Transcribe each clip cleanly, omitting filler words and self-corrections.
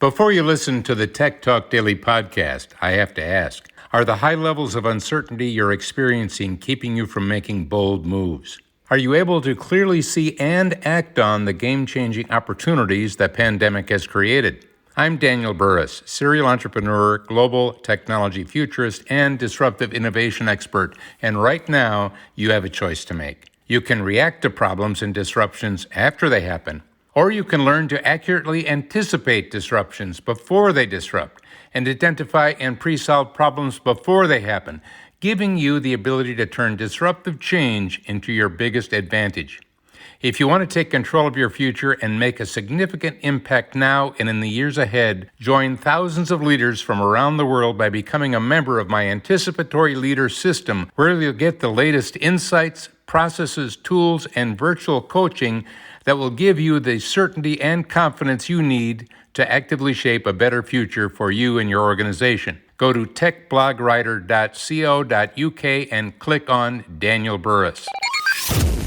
Before you listen to the Tech Talk Daily podcast, I have to ask, are the high levels of uncertainty you're experiencing keeping you from making bold moves? Are you able to clearly see and act on the game-changing opportunities the pandemic has created? I'm Daniel Burris, serial entrepreneur, global technology futurist, and disruptive innovation expert, and right now, you have a choice to make. You can react to problems and disruptions after they happen, or you can learn to accurately anticipate disruptions before they disrupt and identify and pre-solve problems before they happen, giving you the ability to turn disruptive change into your biggest advantage. If you want to take control of your future and make a significant impact now and in the years ahead, join thousands of leaders from around the world by becoming a member of my Anticipatory Leader System, where you'll get the latest insights, processes, tools, and virtual coaching that will give you the certainty and confidence you need to actively shape a better future for you and your organization. Go to techblogwriter.co.uk and click on Daniel Burris.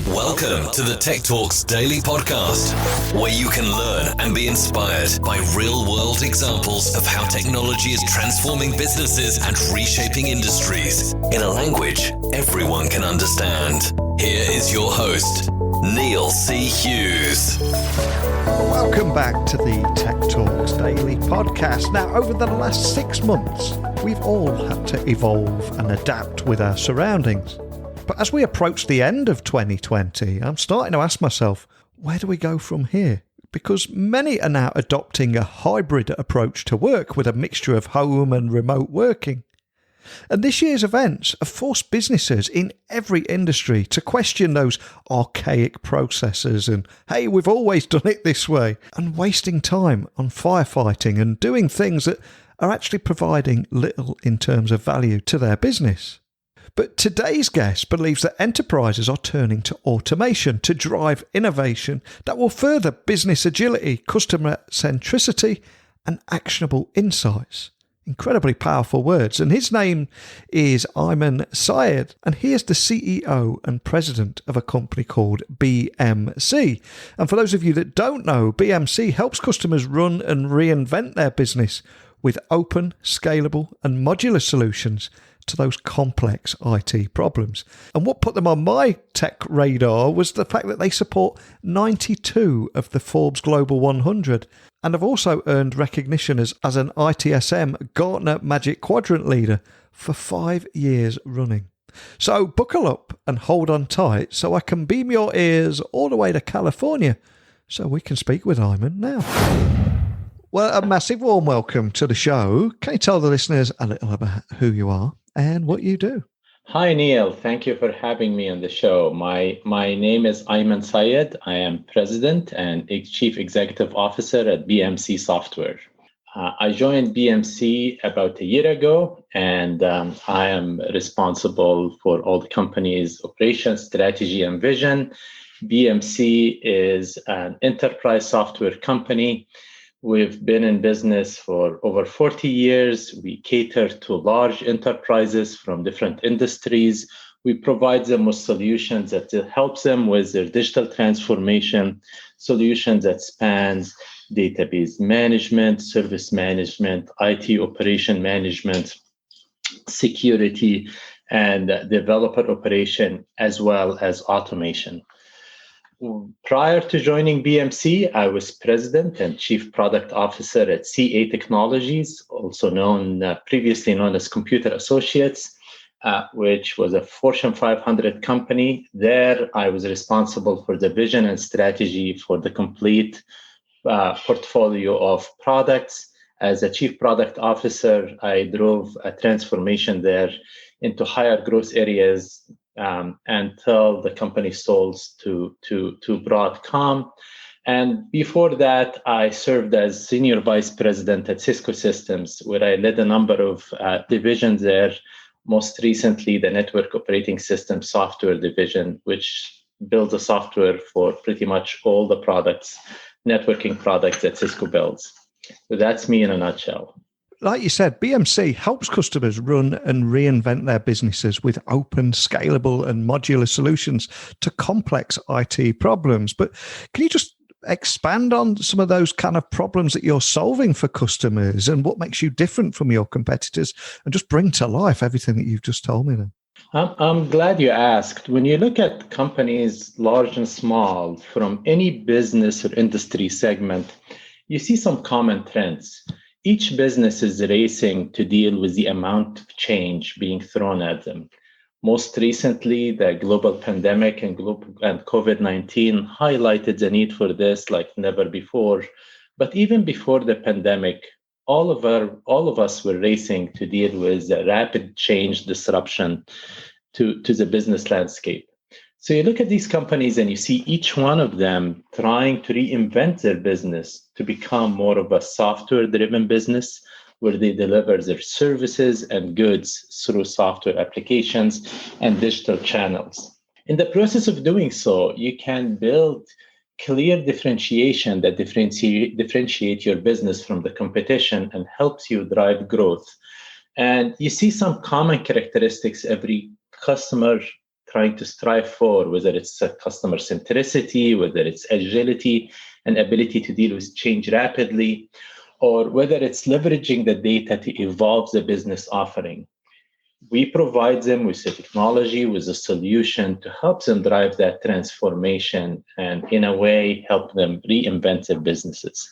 Welcome to the Tech Talks Daily Podcast, where you can learn and be inspired by real-world examples of how technology is transforming businesses and reshaping industries in a language everyone can understand. Here is your host, Neil C. Hughes. Welcome back to the Tech Talks Daily Podcast. Now, over the last 6 months, we've all had to evolve and adapt with our surroundings. But as we approach the end of 2020, I'm starting to ask myself, where do we go from here? Because many are now adopting a hybrid approach to work with a mixture of home and remote working. And this year's events have forced businesses in every industry to question those archaic processes and, hey, we've always done it this way, and wasting time on firefighting and doing things that are actually providing little in terms of value to their business. But today's guest believes that enterprises are turning to automation to drive innovation that will further business agility, customer centricity, and actionable insights. Incredibly powerful words. And his name is Ayman Syed, and he is the CEO and president of a company called BMC. And for those of you that don't know, BMC helps customers run and reinvent their business with open, scalable, and modular solutions to those complex IT problems. And what put them on my tech radar was the fact that they support 92 of the Forbes Global 100 and have also earned recognition as an ITSM Gartner Magic Quadrant leader for 5 years running. So buckle up and hold on tight so I can beam your ears all the way to California so we can speak with Ayman now. Well, a massive warm welcome to the show. Can you tell the listeners a little about who you are and what you do? Hi, Neil. Thank you for having me on the show. My name is Ayman Syed. I am president and chief executive officer at BMC Software. I joined BMC about a year ago, and I am responsible for all the company's operations, strategy, and vision. BMC is an enterprise software company. We've been in business for over 40 years. We cater to large enterprises from different industries. We provide them with solutions that helps them with their digital transformation, solutions that spans database management, service management, IT operation management, security, and developer operation, as well as automation. Prior to joining BMC, I was president and chief product officer at CA Technologies, also previously known as Computer Associates, which was a Fortune 500 company. There, I was responsible for the vision and strategy for the complete portfolio of products. As a chief product officer, I drove a transformation there into higher growth areas until the company sold to Broadcom. And before that, I served as senior vice president at Cisco Systems, where I led a number of divisions there, most recently the network operating system software division, which builds the software for pretty much all the products, networking products that Cisco builds. So that's me in a nutshell. Like you said, BMC helps customers run and reinvent their businesses with open, scalable, and modular solutions to complex IT problems. But can you just expand on some of those kind of problems that you're solving for customers and what makes you different from your competitors, and just bring to life everything that you've just told me then? I'm glad you asked. When you look at companies, large and small, from any business or industry segment, you see some common trends. Each business is racing to deal with the amount of change being thrown at them. Most recently, the global pandemic and COVID-19 highlighted the need for this like never before. But even before the pandemic, all of us were racing to deal with the rapid change disruption to the business landscape. So you look at these companies and you see each one of them trying to reinvent their business to become more of a software-driven business, where they deliver their services and goods through software applications and digital channels. In the process of doing so, you can build clear differentiation that differentiate your business from the competition and helps you drive growth. And you see some common characteristics every customer trying to strive for, whether it's customer centricity, whether it's agility and ability to deal with change rapidly, or whether it's leveraging the data to evolve the business offering. We provide them with the technology, with a solution to help them drive that transformation and, in a way, help them reinvent their businesses.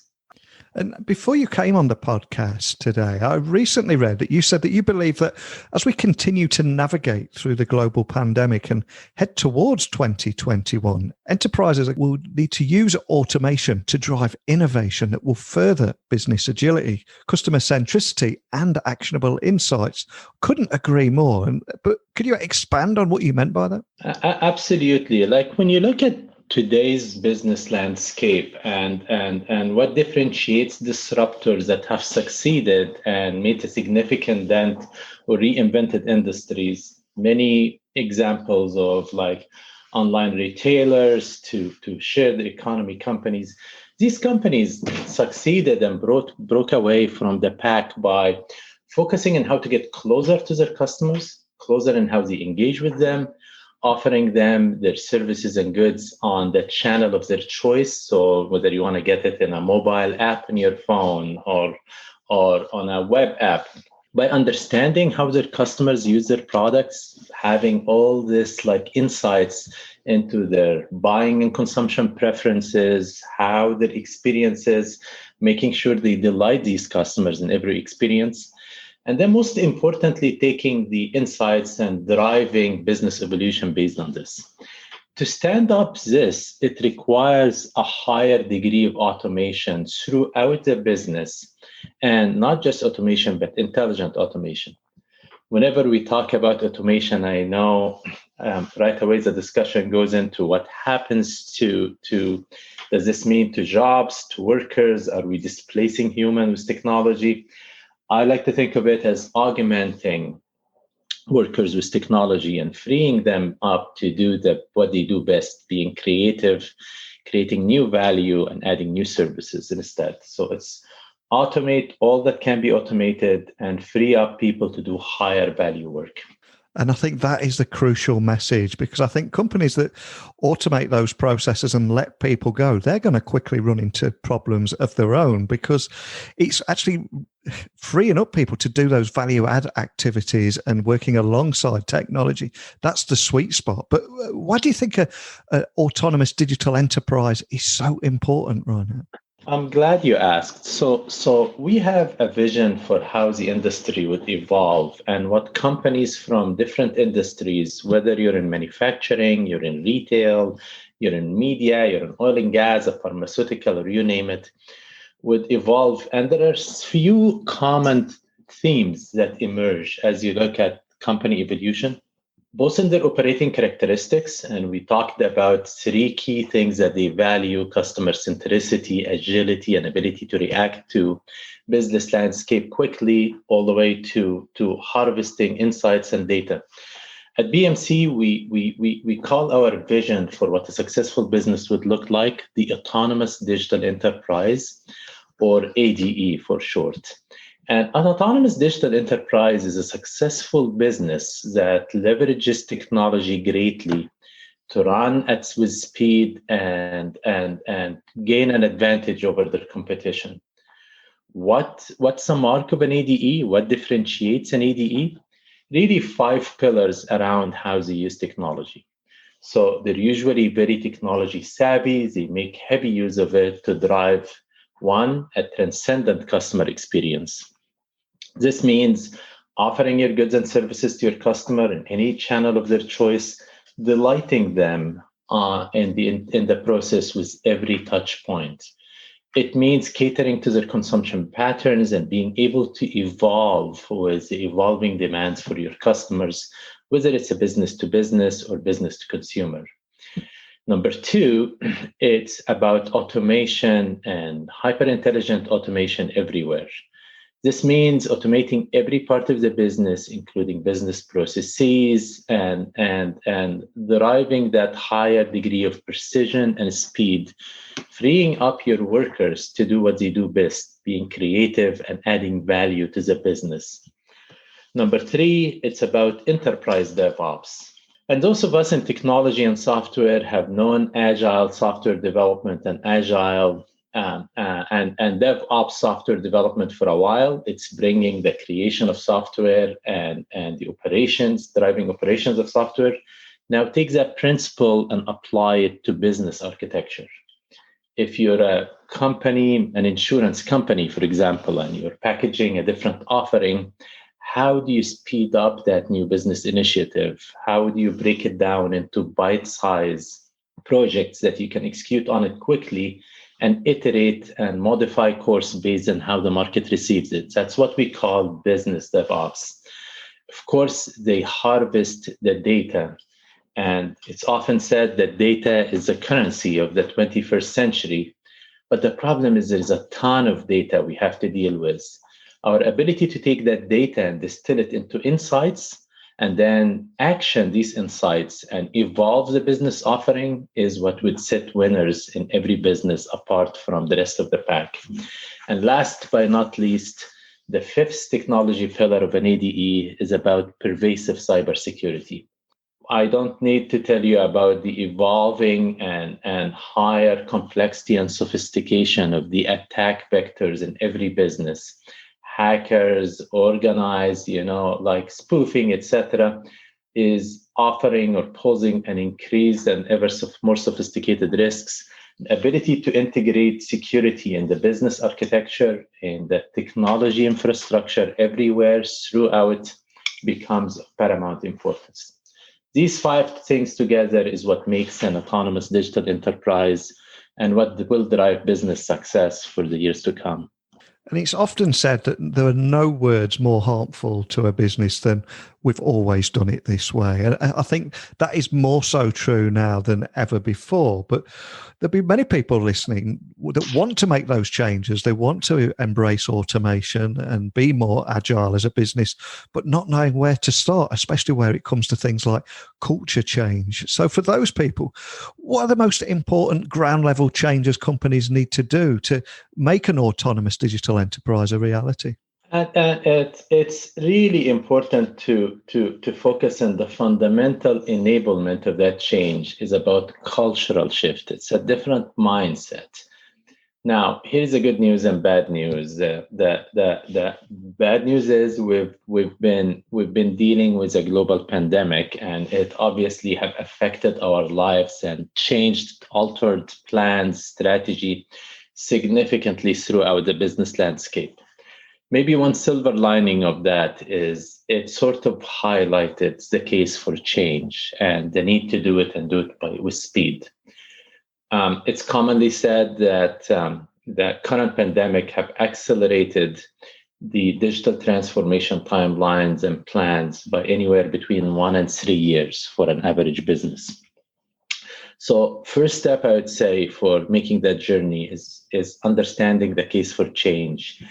And before you came on the podcast today, I recently read that you said that you believe that as we continue to navigate through the global pandemic and head towards 2021, enterprises will need to use automation to drive innovation that will further business agility, customer centricity, and actionable insights. Couldn't agree more. But could you expand on what you meant by that? Absolutely. Like when you look at today's business landscape and what differentiates disruptors that have succeeded and made a significant dent or reinvented industries, many examples of like online retailers to shared economy companies. These companies succeeded and broke away from the pack by focusing on how to get closer to their customers, closer in how they engage with them, offering them their services and goods on the channel of their choice. So whether you want to get it in a mobile app on your phone or on a web app, by understanding how their customers use their products, having all this like insights into their buying and consumption preferences, how their experiences, making sure they delight these customers in every experience. And then most importantly, taking the insights and driving business evolution based on this. To stand up this, it requires a higher degree of automation throughout the business, and not just automation, but intelligent automation. Whenever we talk about automation, I know right away the discussion goes into what happens to does this mean to jobs, to workers? Are we displacing humans with technology? I like to think of it as augmenting workers with technology and freeing them up to do what they do best, being creative, creating new value, and adding new services instead. So it's automate all that can be automated and free up people to do higher value work. And I think that is the crucial message, because I think companies that automate those processes and let people go, they're going to quickly run into problems of their own, because it's actually freeing up people to do those value add activities and working alongside technology. That's the sweet spot. But why do you think an autonomous digital enterprise is so important right now? I'm glad you asked. So we have a vision for how the industry would evolve and what companies from different industries, whether you're in manufacturing, you're in retail, you're in media, you're in oil and gas, or pharmaceutical, or you name it, would evolve. And there are few common themes that emerge as you look at company evolution, both in their operating characteristics. And we talked about three key things that they value: customer centricity, agility, and ability to react to business landscape quickly, all the way to harvesting insights and data. At BMC, we call our vision for what a successful business would look like the autonomous digital enterprise, or ADE for short. And an autonomous digital enterprise is a successful business that leverages technology greatly to run with speed and gain an advantage over their competition. What's the mark of an ADE? What differentiates an ADE? Really 5 pillars around how they use technology. So they're usually very technology savvy. They make heavy use of it to drive, one, a transcendent customer experience. This means offering your goods and services to your customer in any channel of their choice, delighting them in the process with every touch point. It means catering to their consumption patterns and being able to evolve with the evolving demands for your customers, whether it's a business to business or business to consumer. Number 2, it's about automation and hyper-intelligent automation everywhere. This means automating every part of the business, including business processes, and deriving that higher degree of precision and speed, freeing up your workers to do what they do best, being creative and adding value to the business. Number 3, it's about enterprise DevOps. And those of us in technology and software have known agile software development and agile and DevOps software development for a while. It's bringing the creation of software and the operations, driving operations of software. Now take that principle and apply it to business architecture. If you're a company, an insurance company, for example, and you're packaging a different offering, how do you speed up that new business initiative? How do you break it down into bite-sized projects that you can execute on it quickly and iterate and modify course based on how the market receives it? That's what we call business DevOps. Of course, they harvest the data. And it's often said that data is the currency of the 21st century. But the problem is there's a ton of data we have to deal with. Our ability to take that data and distill it into insights and then action these insights and evolve the business offering is what would set winners in every business apart from the rest of the pack. And last but not least, the 5th technology pillar of an ADE is about pervasive cybersecurity. I don't need to tell you about the evolving and higher complexity and sophistication of the attack vectors in every business. Hackers, organized, like spoofing, etc., is offering or posing an increased and ever more sophisticated risks. The ability to integrate security in the business architecture, in the technology infrastructure everywhere throughout becomes of paramount importance. These 5 things together is what makes an autonomous digital enterprise and what will drive business success for the years to come. And it's often said that there are no words more harmful to a business than we've always done it this way. And I think that is more so true now than ever before. But there'll be many people listening that want to make those changes. They want to embrace automation and be more agile as a business, but not knowing where to start, especially where it comes to things like culture change. So for those people, what are the most important ground level changes companies need to do to make an autonomous digital enterprise a reality? It's really important to focus on the fundamental enablement of that change is about cultural shift. It's a different mindset. Now, here's the good news and bad news. The bad news is we've been dealing with a global pandemic, and it obviously have affected our lives and altered plans, strategy significantly throughout the business landscape. Maybe one silver lining of that is it sort of highlighted the case for change and the need to do it and do it with speed. It's commonly said that the current pandemic have accelerated the digital transformation timelines and plans by anywhere between 1 and 3 years for an average business. So first step I would say for making that journey is understanding the case for change,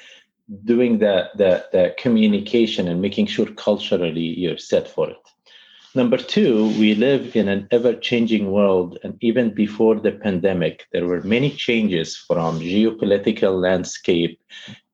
doing the communication and making sure culturally you're set for it. Number 2, we live in an ever-changing world, and even before the pandemic, there were many changes from geopolitical landscape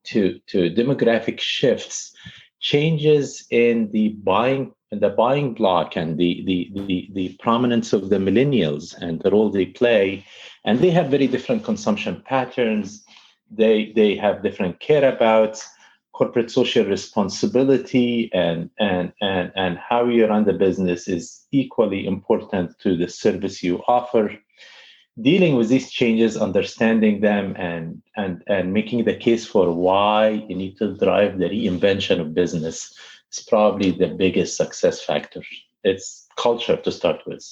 to demographic shifts, changes in the buying the buying block and the prominence of the millennials and the role they play. And they have very different consumption patterns. They have different care abouts, corporate social responsibility, and how you run the business is equally important to the service you offer. Dealing with these changes, understanding them, and making the case for why you need to drive the reinvention of business is probably the biggest success factor. It's culture to start with.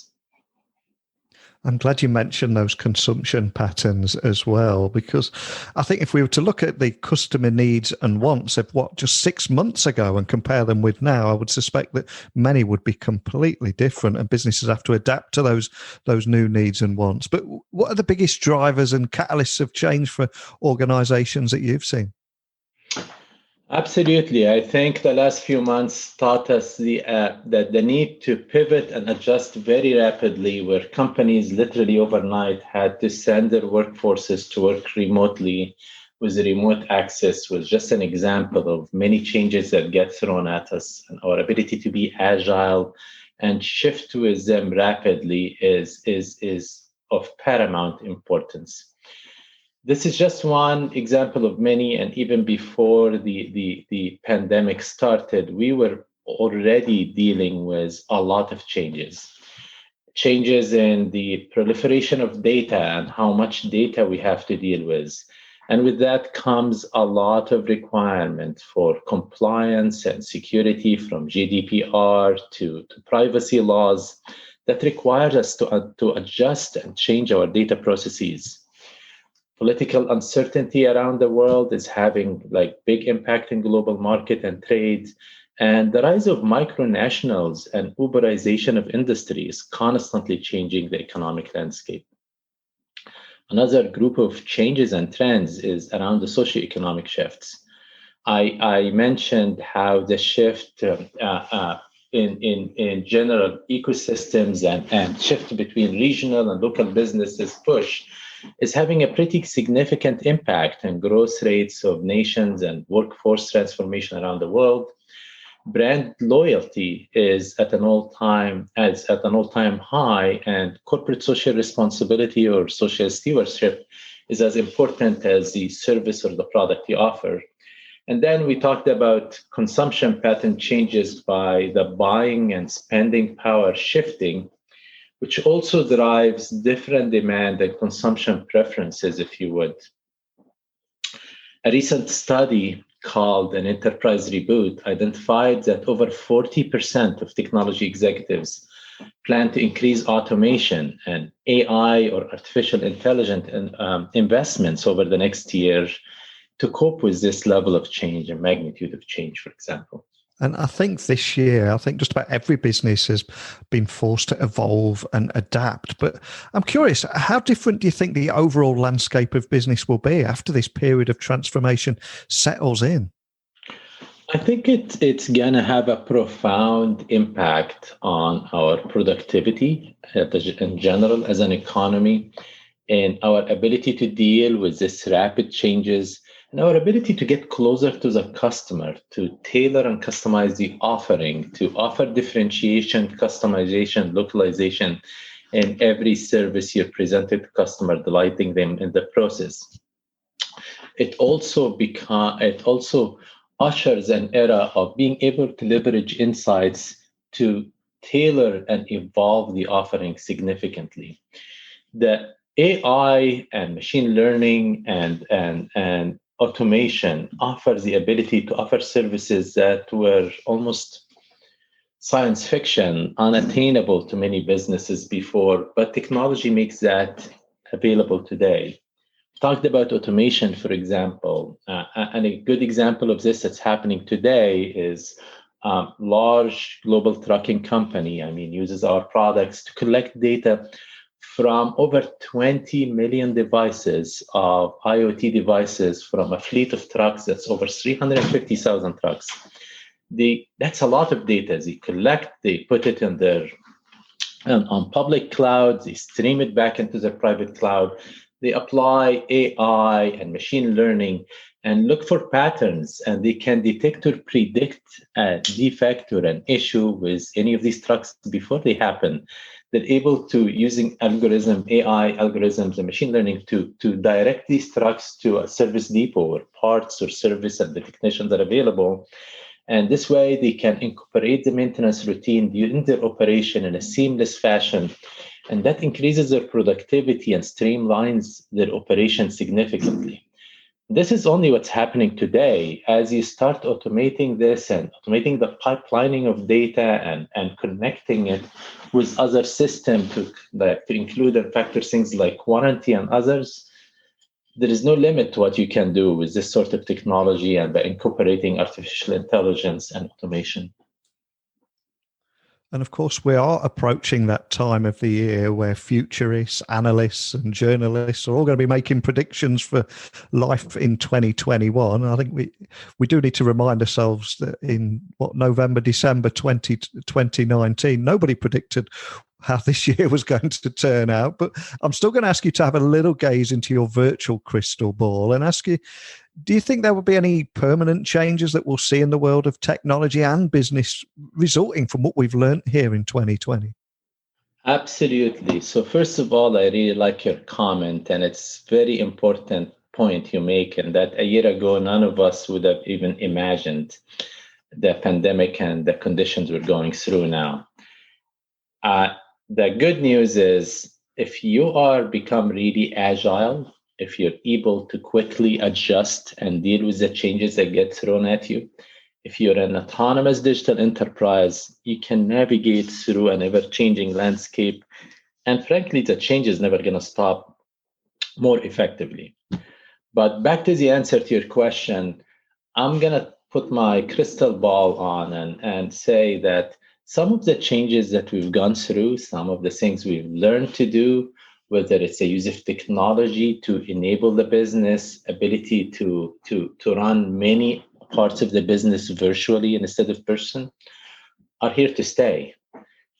I'm glad you mentioned those consumption patterns as well, because I think if we were to look at the customer needs and wants of just 6 months ago and compare them with now, I would suspect that many would be completely different, and businesses have to adapt to those new needs and wants. But what are the biggest drivers and catalysts of change for organizations that you've seen? Absolutely. I think the last few months taught us that the need to pivot and adjust very rapidly, where companies literally overnight had to send their workforces to work remotely with remote access, was just an example of many changes that get thrown at us. And our ability to be agile and shift with them rapidly is of paramount importance. This is just one example of many, and even before the pandemic started, we were already dealing with a lot of changes. Changes in the proliferation of data and how much data we have to deal with. And with that comes a lot of requirement for compliance and security, from GDPR to privacy laws, that requires us to adjust and change our data processes. Political uncertainty around the world is having big impact in global market and trade. And the rise of micronationals and Uberization of industry is constantly changing the economic landscape. Another group of changes and trends is around the socioeconomic shifts. I mentioned how the shift in general ecosystems and shift between regional and local businesses push is having a pretty significant impact on growth rates of nations and workforce transformation around the world. Brand loyalty is at an all-time high, and corporate social responsibility or social stewardship is as important as the service or the product you offer. And then we talked about consumption pattern changes by the buying and spending power shifting, which also drives different demand and consumption preferences, if you would. A recent study called an Enterprise Reboot identified that over 40% of technology executives plan to increase automation and AI or artificial intelligence investments over the next year to cope with this level of change and magnitude of change, for example. And I think this year, just about every business has been forced to evolve and adapt. But I'm curious, how different do you think the overall landscape of business will be after this period of transformation settles in? I think it's going to have a profound impact on our productivity in general as an economy, and our ability to deal with this rapid changes, and our ability to get closer to the customer, to tailor and customize the offering, to offer differentiation, customization, localization in every service you presented to customer, delighting them in the process. It also ushers an era of being able to leverage insights to tailor and evolve the offering significantly. The AI and machine learning and automation offers the ability to offer services that were almost science fiction, unattainable to many businesses before, but technology makes that available today. Talked about automation, for example, and a good example of this that's happening today is large global trucking company, uses our products to collect data from over 20 million devices of IoT devices from a fleet of trucks that's over 350,000 trucks. That's a lot of data. They collect, they put it in on public clouds, they stream it back into their private cloud. They apply AI and machine learning and look for patterns, and they can detect or predict a defect or an issue with any of these trucks before they happen. They're able to, using AI algorithms and machine learning, to direct these trucks to a service depot or parts or service that the technicians are available. And this way they can incorporate the maintenance routine in their operation in a seamless fashion. And that increases their productivity and streamlines their operation significantly. This is only what's happening today. As you start automating this and automating the pipelining of data and connecting it with other systems to include and factor things like warranty and others, there is no limit to what you can do with this sort of technology and by incorporating artificial intelligence and automation. And of course, we are approaching that time of the year where futurists, analysts, and journalists are all going to be making predictions for life in 2021. I think we do need to remind ourselves that in November, December 2019, nobody predicted how this year was going to turn out. But I'm still going to ask you to have a little gaze into your virtual crystal ball and ask you, do you think there will be any permanent changes that we'll see in the world of technology and business resulting from what we've learned here in 2020? Absolutely. So first of all, I really like your comment, and it's a very important point you make, and that a year ago, none of us would have even imagined the pandemic and the conditions we're going through now. The good news is if you are become really agile, if you're able to quickly adjust and deal with the changes that get thrown at you, if you're an autonomous digital enterprise, you can navigate through an ever-changing landscape. And frankly, the change is never going to stop more effectively. But back to the answer to your question, I'm going to put my crystal ball on and say that some of the changes that we've gone through, some of the things we've learned to do, whether it's a use of technology to enable the business ability to run many parts of the business virtually instead of person, are here to stay.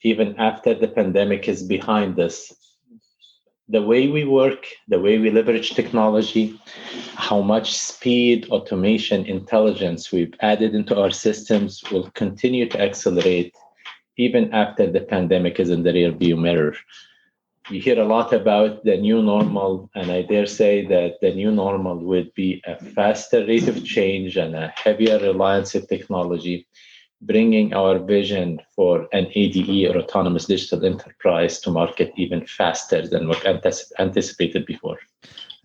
Even after the pandemic is behind us, the way we work, the way we leverage technology, how much speed, automation, intelligence we've added into our systems will continue to accelerate even after the pandemic is in the rearview mirror. You hear a lot about the new normal, and I dare say that the new normal would be a faster rate of change and a heavier reliance of technology, bringing our vision for an ADE or autonomous digital enterprise to market even faster than what anticipated before.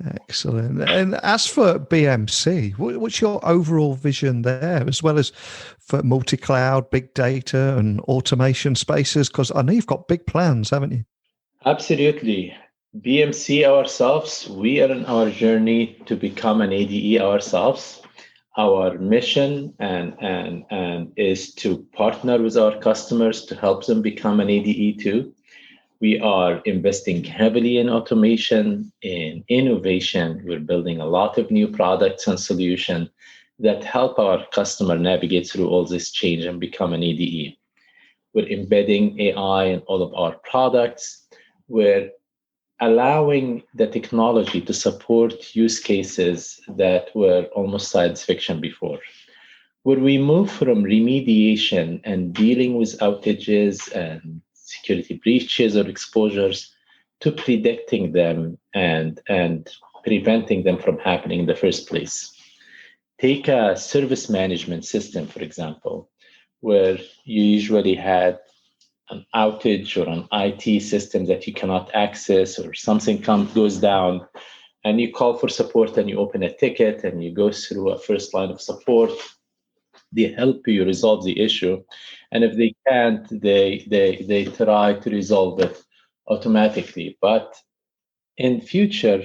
Excellent. And as for BMC, what's your overall vision there, as well as for multi-cloud, big data, and automation spaces? Because I know you've got big plans, haven't you? Absolutely. BMC ourselves, we are on our journey to become an ADE ourselves. Our mission and is to partner with our customers to help them become an ADE too. We are investing heavily in automation, in innovation. We're building a lot of new products and solutions that help our customer navigate through all this change and become an ADE. We're embedding AI in all of our products. We're allowing the technology to support use cases that were almost science fiction before. Where we move from remediation and dealing with outages and security breaches or exposures to predicting them and preventing them from happening in the first place. Take a service management system, for example, where you usually had an outage or an IT system that you cannot access, or something goes down, and you call for support and you open a ticket and you go through a first line of support. They help you resolve the issue, and if they can't, they try to resolve it automatically. But in future,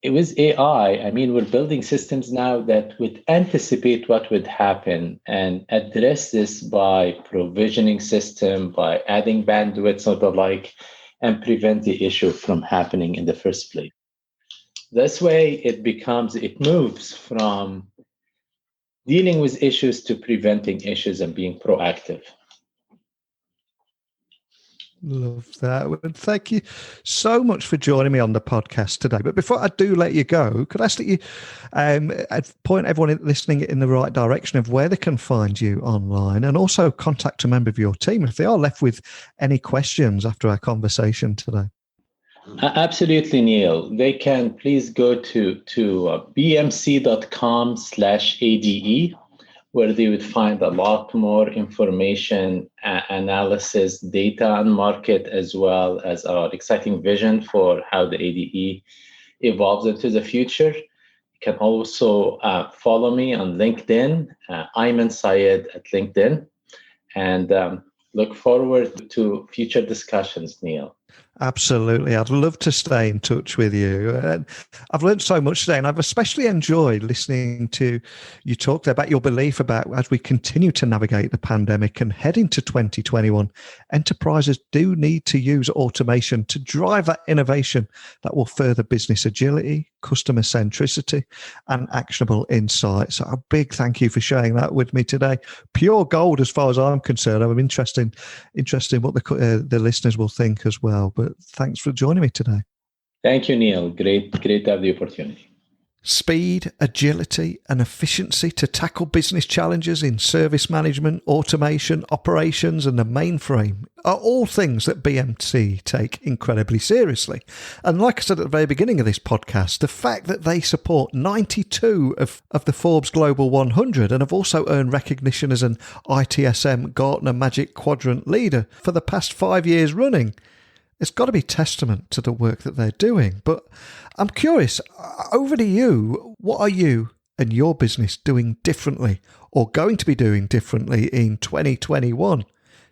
with AI, I mean, we're building systems now that would anticipate what would happen and address this by provisioning system, by adding bandwidth or the like, and prevent the issue from happening in the first place. This way, it moves from dealing with issues to preventing issues and being proactive. Love that. And thank you so much for joining me on the podcast today. But before I do let you go, could I ask that you point everyone listening in the right direction of where they can find you online, and also contact a member of your team if they are left with any questions after our conversation today? Absolutely, Neil. They can please go to bmc.com/ADE, where they would find a lot more information, analysis, data, and market, as well as our exciting vision for how the ADE evolves into the future. You can also follow me on LinkedIn, Ayman Sayed at LinkedIn, and look forward to future discussions, Neil. Absolutely. I'd love to stay in touch with you. I've learned so much today, and I've especially enjoyed listening to you talk about your belief about, as we continue to navigate the pandemic and head into 2021, enterprises do need to use automation to drive that innovation that will further business agility, customer centricity, and actionable insights. So a big thank you for sharing that with me today. Pure gold as far as I'm concerned. I'm interested in what the listeners will think as well. But thanks for joining me today. Thank you, Neil. Great to have the opportunity. Speed, agility, and efficiency to tackle business challenges in service management, automation, operations, and the mainframe are all things that BMC take incredibly seriously. And like I said at the very beginning of this podcast, the fact that they support 92 of the Forbes Global 100 and have also earned recognition as an ITSM Gartner Magic Quadrant leader for the past 5 years running, it's got to be testament to the work that they're doing. But I'm curious, over to you, what are you and your business doing differently or going to be doing differently in 2021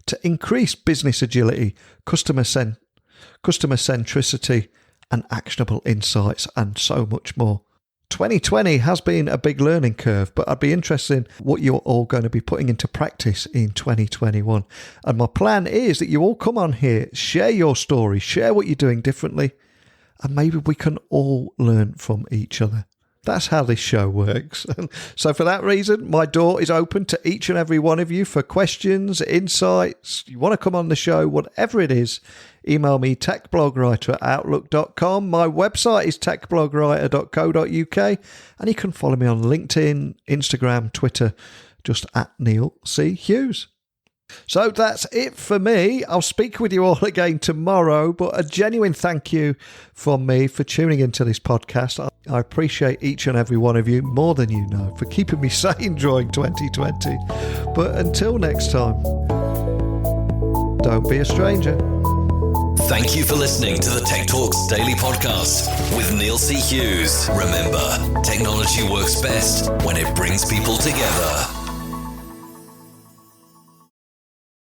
to increase business agility, customer centricity, and actionable insights, and so much more? 2020 has been a big learning curve, but I'd be interested in what you're all going to be putting into practice in 2021. And my plan is that you all come on here, share your story, share what you're doing differently, and maybe we can all learn from each other. That's how this show works. So for that reason, my door is open to each and every one of you for questions, insights. You want to come on the show, whatever it is, email me techblogwriter@outlook.com. My website is techblogwriter.co.uk, and you can follow me on LinkedIn, Instagram, Twitter, just at Neil C. Hughes. So that's it for me. I'll speak with you all again tomorrow, but a genuine thank you from me for tuning into this podcast. I appreciate each and every one of you more than you know for keeping me sane during 2020. But until next time, don't be a stranger. Thank you for listening to the Tech Talks Daily Podcast with Neil C. Hughes. Remember, technology works best when it brings people together.